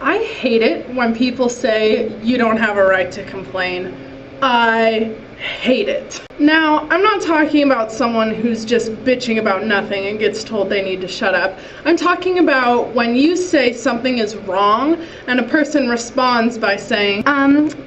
I hate it when people say you don't have a right to complain. I hate it. Now, I'm not talking about someone who's just bitching about nothing and gets told they need to shut up. I'm talking about when you say something is wrong and a person responds by saying,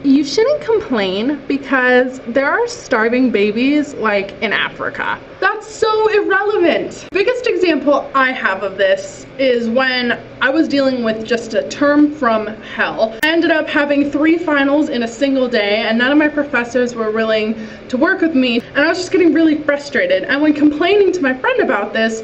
you shouldn't complain because there are starving babies like in Africa. That's so irrelevant. The biggest example I have of this is when I was dealing with just a term from hell. I ended up having 3 finals in a single day and none of my professors were willing to work with me, and I was just getting really frustrated. And when complaining to my friend about this,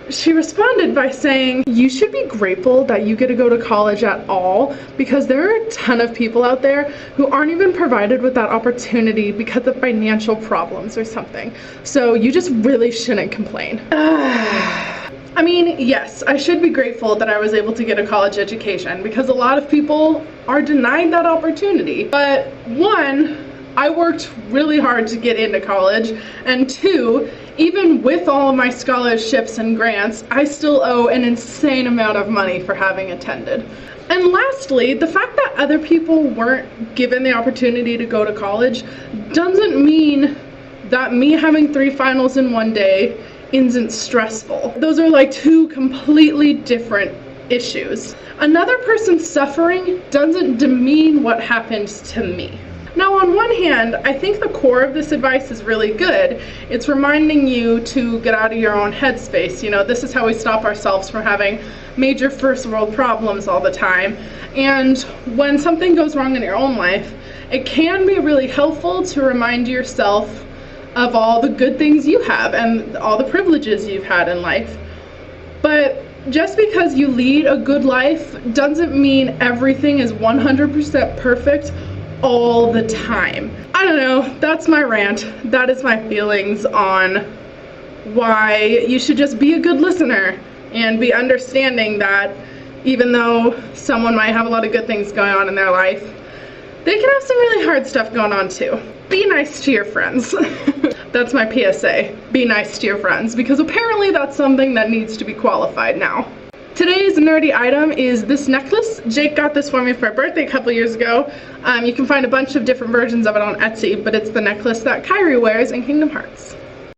she responded by saying, you should be grateful that you get to go to college at all, because there are a ton of people out there who aren't even provided with that opportunity because of financial problems or something. So you just really shouldn't complain. I mean, yes, I should be grateful that I was able to get a college education because a lot of people are denied that opportunity. But 1, I worked really hard to get into college, and 2, even with all of my scholarships and grants, I still owe an insane amount of money for having attended. And lastly, the fact that other people weren't given the opportunity to go to college doesn't mean that me having 3 finals in one day isn't stressful. Those are like 2 completely different issues. Another person's suffering doesn't demean what happened to me. Now, on one hand, I think the core of this advice is really good. It's reminding you to get out of your own headspace. You know, this is how we stop ourselves from having major first world problems all the time. And when something goes wrong in your own life, it can be really helpful to remind yourself of all the good things you have and all the privileges you've had in life. But just because you lead a good life doesn't mean everything is 100% perfect all the time. I don't know, that's my rant. That is my feelings on why you should just be a good listener and be understanding that even though someone might have a lot of good things going on in their life, they can have some really hard stuff going on too. Be nice to your friends. That's my PSA. Be nice to your friends, because apparently that's something that needs to be qualified now. Today's nerdy item is this necklace. Jake got this for me for my birthday a couple years ago. You can find a bunch of different versions of it on Etsy, but it's the necklace that Kyrie wears in Kingdom Hearts.